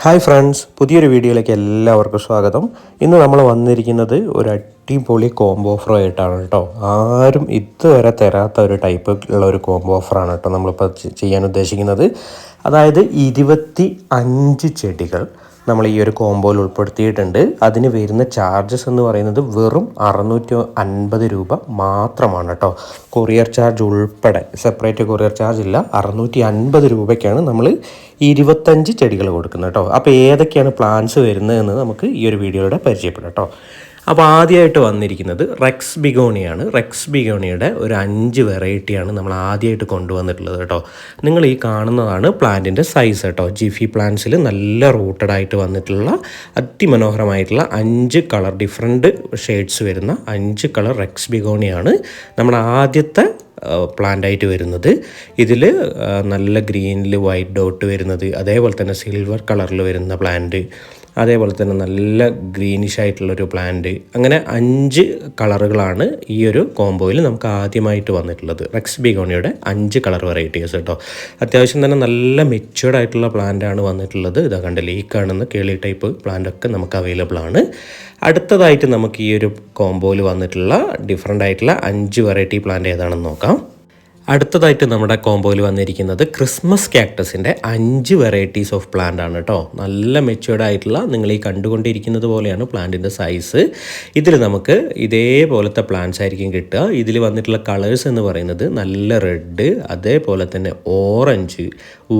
Hi friends, പുതിയൊരു വീഡിയോയിലേക്ക് എല്ലാവർക്കും സ്വാഗതം. ഇന്ന് നമ്മൾ വന്നിരിക്കുന്നത് ഒരു അടിപൊളി കോംബോ ഓഫർ ആയിട്ടാണ് കേട്ടോ. ആരും ഇതുവരെ തരാത്ത ഒരു ടൈപ്പ് ഉള്ള ഒരു കോംബോ ഓഫറാണ് കേട്ടോ നമ്മളിപ്പോൾ ചെയ്യാൻ ഉദ്ദേശിക്കുന്നത്. അതായത് 25 ചെടികൾ നമ്മൾ ഈ ഒരു കോംബോയിൽ ഉൾപ്പെടുത്തിയിട്ടുണ്ട്. അതിന് വരുന്ന ചാർജസ് എന്ന് പറയുന്നത് വെറും 650 രൂപ മാത്രമാണ് കേട്ടോ. കൊറിയർ ചാർജ് ഉൾപ്പെടെ, സെപ്പറേറ്റ് കൊറിയർ ചാർജ് ഇല്ല. 650 രൂപയ്ക്കാണ് നമ്മൾ 25 ചെടികൾ കൊടുക്കുന്നത് കേട്ടോ. അപ്പോൾ ഏതൊക്കെയാണ് പ്ലാന്റ്സ് വരുന്നതെന്ന് നമുക്ക് ഈ ഒരു വീഡിയോയുടെ പരിചയപ്പെടാം കേട്ടോ. അപ്പോൾ ആദ്യമായിട്ട് വന്നിരിക്കുന്നത് റെക്സ് ബിഗോണിയാണ്. റെക്സ് ബിഗോണിയുടെ ഒരു 5 വെറൈറ്റിയാണ് നമ്മൾ ആദ്യമായിട്ട് കൊണ്ടുവന്നിട്ടുള്ളത് കേട്ടോ. നിങ്ങൾ ഈ കാണുന്നതാണ് പ്ലാന്റിൻ്റെ സൈസ് കേട്ടോ. ജിഫി പ്ലാന്റ്സിൽ നല്ല റൂട്ടഡ് ആയിട്ട് വന്നിട്ടുള്ള അതിമനോഹരമായിട്ടുള്ള 5 കളർ ഡിഫറെൻറ്റ് ഷെയ്ഡ്സ് വരുന്ന 5 കളർ റെക്സ് ബിഗോണിയാണ് നമ്മുടെ ആദ്യത്തെ പ്ലാന്റായിട്ട് വരുന്നത്. ഇതിൽ നല്ല ഗ്രീനിൽ വൈറ്റ് ഡോട്ട് വരുന്നത്, അതേപോലെ തന്നെ സിൽവർ കളറിൽ വരുന്ന പ്ലാന്റ്, അതേപോലെ തന്നെ നല്ല ഗ്രീനിഷ് ആയിട്ടുള്ളൊരു പ്ലാന്റ്, അങ്ങനെ 5 കളറുകളാണ് ഈ ഒരു കോംബോയിൽ നമുക്ക് ആദ്യമായിട്ട് വന്നിട്ടുള്ളത്. റെക്സ് ബിഗോണിയുടെ 5 കളർ വെറൈറ്റീസ് കേട്ടോ. അത്യാവശ്യം തന്നെ നല്ല മെച്യൂർഡ് ആയിട്ടുള്ള പ്ലാന്റാണ് വന്നിട്ടുള്ളത്. ഇതാ കണ്ടില്ലേ, ഈ കാണുന്ന കേളി ടൈപ്പ് പ്ലാന്റൊക്കെ നമുക്ക് അവൈലബിൾ ആണ്. അടുത്തതായിട്ട് നമുക്ക് ഈ ഒരു കോംബോയിൽ വന്നിട്ടുള്ള ഡിഫറെൻ്റ് ആയിട്ടുള്ള 5 വെറൈറ്റി പ്ലാന്റ് ഏതാണെന്ന് നോക്കാം. അടുത്തതായിട്ട് നമ്മുടെ കോംബോയിൽ വന്നിരിക്കുന്നത് ക്രിസ്മസ് കാക്ടസിൻ്റെ 5 വെറൈറ്റീസ് ഓഫ് പ്ലാന്റ് ആണ് കേട്ടോ. നല്ല മെച്യൂർഡ് ആയിട്ടുള്ള, നിങ്ങൾ ഈ കണ്ടുകൊണ്ടിരിക്കുന്നത് പോലെയാണ് പ്ലാന്റിൻ്റെ സൈസ്. ഇതിൽ നമുക്ക് ഇതേപോലത്തെ പ്ലാന്റ്സ് ആയിരിക്കും കിട്ടുക. ഇതിൽ വന്നിട്ടുള്ള കളേഴ്സ് എന്ന് പറയുന്നത് നല്ല റെഡ്, അതേപോലെ തന്നെ ഓറഞ്ച്,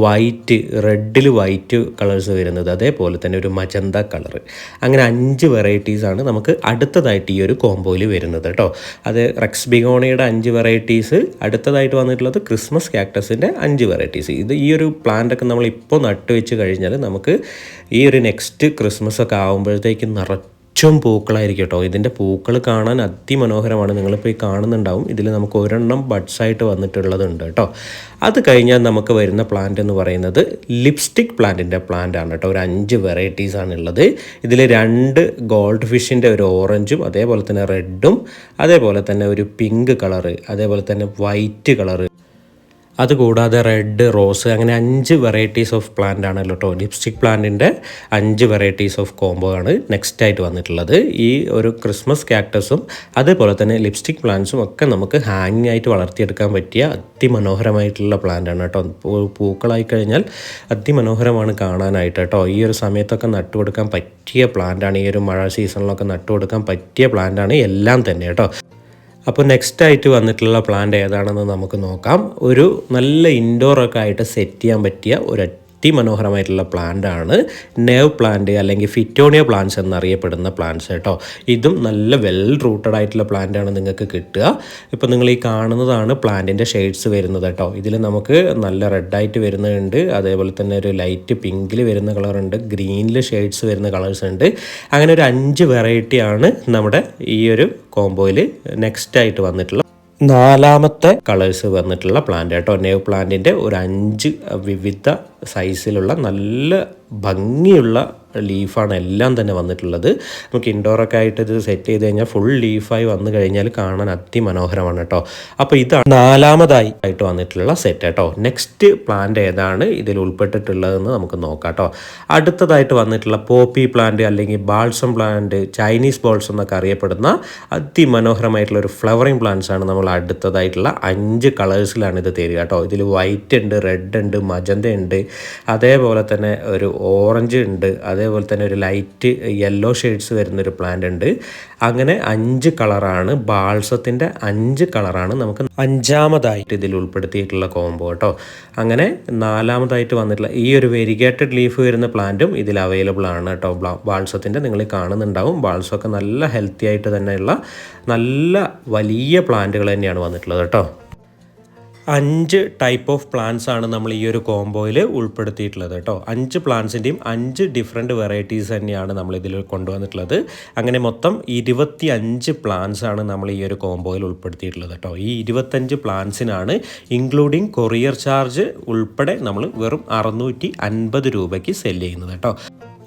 വൈറ്റ്, റെഡിൽ വൈറ്റ് കളേഴ്സ് വരുന്നത്, അതേപോലെ തന്നെ ഒരു മജന്ത കളർ, അങ്ങനെ 5 വെറൈറ്റീസാണ് നമുക്ക് അടുത്തതായിട്ട് ഈ ഒരു കോംബോയിൽ വരുന്നത് കേട്ടോ. അത് റെക്സ് ബിഗോണിയുടെ 5 വെറൈറ്റീസ്, അടുത്തതായിട്ട് വന്നിട്ടുള്ളത് ക്രിസ്മസ് കാക്ടസിൻ്റെ 5 വെറൈറ്റീസ്. ഇത് ഈ ഒരു പ്ലാന്റൊക്കെ നമ്മൾ ഇപ്പോൾ നട്ട് വെച്ച് കഴിഞ്ഞാൽ നമുക്ക് ഈ ഒരു നെക്സ്റ്റ് ക്രിസ്മസ് ഒക്കെ ആകുമ്പോഴത്തേക്കും നിറച്ചും പൂക്കളായിരിക്കും കേട്ടോ. ഇതിൻ്റെ പൂക്കൾ കാണാൻ അതിമനോഹരമാണ്. നിങ്ങളിപ്പോൾ ഈ കാണുന്നുണ്ടാവും. ഇതിൽ നമുക്ക് ഒരെണ്ണം ബഡ്സായിട്ട് വന്നിട്ടുള്ളതുണ്ട് കേട്ടോ. അത് കഴിഞ്ഞാൽ നമുക്ക് വരുന്ന പ്ലാന്റ് എന്ന് പറയുന്നത് ലിപ്സ്റ്റിക് പ്ലാന്റിൻ്റെ പ്ലാന്റ് ആണ് കേട്ടോ. ഒരു 5 വെറൈറ്റീസാണ് ഉള്ളത്. ഇതിൽ 2 ഗോൾഡ് ഫിഷിൻ്റെ ഒരു ഓറഞ്ചും, അതേപോലെ തന്നെ റെഡും, അതേപോലെ തന്നെ ഒരു പിങ്ക് കളറ്, അതേപോലെ തന്നെ വൈറ്റ് കളറ്, അതുകൂടാതെ റെഡ്, റോസ്, അങ്ങനെ 5 വെറൈറ്റീസ് ഓഫ് പ്ലാന്റ് ആണ് കേട്ടോ. ലിപ്സ്റ്റിക് പ്ലാന്റിൻ്റെ 5 വെറൈറ്റീസ് ഓഫ് കോംബോ ആണ് നെക്സ്റ്റ് ആയിട്ട് വന്നിട്ടുള്ളത്. ഈ ഒരു ക്രിസ്മസ് കാക്ടസും അതേപോലെ തന്നെ ലിപ്സ്റ്റിക് പ്ലാന്റ്സും ഒക്കെ നമുക്ക് ഹാങ്ങിങ് ആയിട്ട് വളർത്തിയെടുക്കാൻ പറ്റിയ അതിമനോഹരമായിട്ടുള്ള പ്ലാന്റ് ആണ് കേട്ടോ. പൂക്കളായി കഴിഞ്ഞാൽ അതിമനോഹരമാണ് കാണാനായിട്ട് കേട്ടോ. ഈ ഒരു സമയത്തൊക്കെ നട്ടുകൊടുക്കാൻ പറ്റിയ പ്ലാന്റാണ്. ഈ ഒരു മഴ സീസണിലൊക്കെ നട്ടുകൊടുക്കാൻ പറ്റിയ പ്ലാന്റാണ് എല്ലാം തന്നെ കേട്ടോ. അപ്പോൾ നെക്സ്റ്റ് ആയിട്ട് വന്നിട്ടുള്ള പ്ലാന്റ് ഏതാണെന്ന് നമുക്ക് നോക്കാം. ഒരു നല്ല ഇൻഡോറൊക്കെ ആയിട്ട് സെറ്റ് ചെയ്യാൻ പറ്റിയ ഒരു അതിമനോഹരമായിട്ടുള്ള പ്ലാന്റ് ആണ് നേവ് പ്ലാന്റ്, അല്ലെങ്കിൽ ഫിറ്റോണിയ പ്ലാന്റ്സ് എന്നറിയപ്പെടുന്ന പ്ലാന്റ്സ് കേട്ടോ. ഇതും നല്ല വെൽ റൂട്ടഡ് ആയിട്ടുള്ള പ്ലാന്റ് ആണ് നിങ്ങൾക്ക് കിട്ടുക. ഇപ്പോൾ നിങ്ങൾ ഈ കാണുന്നതാണ് പ്ലാന്റിൻ്റെ ഷെയ്ഡ്സ് വരുന്നത് കേട്ടോ. ഇതിൽ നമുക്ക് നല്ല റെഡായിട്ട് വരുന്നുണ്ട്, അതേപോലെ തന്നെ ഒരു ലൈറ്റ് പിങ്കിൽ വരുന്ന കളറുണ്ട്, ഗ്രീനിൽ ഷെയ്ഡ്സ് വരുന്ന കളേഴ്സ് ഉണ്ട്. അങ്ങനെ ഒരു 5 വെറൈറ്റിയാണ് നമ്മുടെ ഈ ഒരു കോംബോയിൽ നെക്സ്റ്റ് ആയിട്ട് വന്നിട്ടുള്ള 4ാമത്തെ കളേഴ്സ് വന്നിട്ടുള്ള പ്ലാന്റ് കേട്ടോ. നേവ് പ്ലാന്റിൻ്റെ ഒരു 5 വിവിധ സൈസിലുള്ള നല്ല ഭംഗിയുള്ള ലീഫാണ് എല്ലാം തന്നെ വന്നിട്ടുള്ളത്. നമുക്ക് ഇൻഡോറൊക്കെ ആയിട്ട് ഇത് സെറ്റ് ചെയ്ത് കഴിഞ്ഞാൽ ഫുൾ ലീഫായി വന്നു കഴിഞ്ഞാൽ കാണാൻ അതിമനോഹരമാണ് കേട്ടോ. അപ്പോൾ ഇതാണ് 4ാമതായി ആയിട്ട് വന്നിട്ടുള്ള സെറ്റ് കേട്ടോ. നെക്സ്റ്റ് പ്ലാന്റ് ഏതാണ് ഇതിൽ ഉൾപ്പെട്ടിട്ടുള്ളതെന്ന് നമുക്ക് നോക്കാം കേട്ടോ. അടുത്തതായിട്ട് വന്നിട്ടുള്ള പോപ്പി പ്ലാന്റ്, അല്ലെങ്കിൽ ബാൾസം പ്ലാന്റ്, ചൈനീസ് ബോൾസം എന്നൊക്കെ അറിയപ്പെടുന്ന അതിമനോഹരമായിട്ടുള്ള ഒരു ഫ്ലവറിങ് പ്ലാന്റ്സ് ആണ് നമ്മൾ അടുത്തതായിട്ടുള്ള 5 കളേഴ്സിലാണ് ഇത് തരിക കേട്ടോ. ഇതിൽ വൈറ്റ് ഉണ്ട്, റെഡ് ഉണ്ട്, മജന്ത ഉണ്ട്, അതേപോലെ തന്നെ ഒരു ഓറഞ്ച് ഉണ്ട്, അതേപോലെ തന്നെ ഒരു ലൈറ്റ് യെല്ലോ ഷെയ്ഡ്സ് വരുന്നൊരു പ്ലാന്റ് ഉണ്ട്. അങ്ങനെ 5 കളറാണ്, ബാൾസത്തിൻ്റെ 5 കളറാണ് നമുക്ക് 5ാമതായിട്ട് ഇതിൽ ഉൾപ്പെടുത്തിയിട്ടുള്ള കോംബോ കേട്ടോ. അങ്ങനെ 4ാമതായിട്ട് വന്നിട്ടുള്ള ഈ ഒരു വെരിഗേറ്റഡ് ലീഫ് വരുന്ന പ്ലാന്റും ഇതിൽ അവൈലബിൾ ആണ് കേട്ടോ. ബാൾസത്തിൻ്റെ നിങ്ങൾ കാണുന്നുണ്ടാവും. ബാൾസമൊക്കെ നല്ല ഹെൽത്തി ആയിട്ട് തന്നെയുള്ള നല്ല വലിയ പ്ലാന്റുകൾ തന്നെയാണ് വന്നിട്ടുള്ളത് കേട്ടോ. 5 ടൈപ്പ് ഓഫ് പ്ലാന്റ്സ് ആണ് നമ്മൾ ഈ ഒരു കോംബോയിൽ ഉൾപ്പെടുത്തിയിട്ടുള്ളത് കേട്ടോ. 5 പ്ലാന്റ്സിൻ്റെയും 5 ഡിഫറെൻറ്റ് വെറൈറ്റീസ് തന്നെയാണ് നമ്മൾ ഇതിൽ കൊണ്ടുവന്നിട്ടുള്ളത്. അങ്ങനെ മൊത്തം 25 പ്ലാന്റ്സ് ആണ് നമ്മൾ ഈ ഒരു കോംബോയിൽ ഉൾപ്പെടുത്തിയിട്ടുള്ളത് കേട്ടോ. ഈ 25 പ്ലാന്റ്സിനാണ് ഇൻക്ലൂഡിങ് കൊറിയർ ചാർജ് ഉൾപ്പെടെ നമ്മൾ വെറും 650 രൂപയ്ക്ക് സെല് ചെയ്യുന്നത് കേട്ടോ.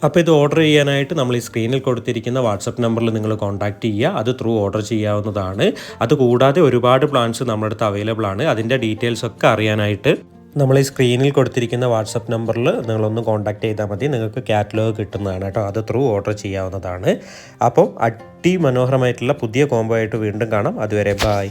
അപ്പോൾ ഇത് ഓർഡർ ചെയ്യാനായിട്ട് നമ്മൾ ഈ സ്ക്രീനിൽ കൊടുത്തിരിക്കുന്ന വാട്സപ്പ് നമ്പറിൽ നിങ്ങൾ കോൺടാക്റ്റ് ചെയ്യുക. അത് ത്രൂ ഓർഡർ ചെയ്യാവുന്നതാണ്. അതുകൂടാതെ ഒരുപാട് പ്ലാൻസ് നമ്മുടെ അടുത്ത് അവൈലബിൾ ആണ്. അതിൻ്റെ ഡീറ്റെയിൽസ് ഒക്കെ അറിയാനായിട്ട് നമ്മൾ ഈ സ്ക്രീനിൽ കൊടുത്തിരിക്കുന്ന വാട്സപ്പ് നമ്പറിൽ നിങ്ങളൊന്ന് കോൺടാക്റ്റ് ചെയ്താൽ മതി. നിങ്ങൾക്ക് കാറ്റലോഗ് കിട്ടുന്നതാണ് കേട്ടോ. അത് ത്രൂ ഓർഡർ ചെയ്യാവുന്നതാണ്. അപ്പോൾ മനോഹരമായിട്ടുള്ള പുതിയ കോംബോ ആയിട്ട് വീണ്ടും കാണാം. അതുവരെ ബായ്.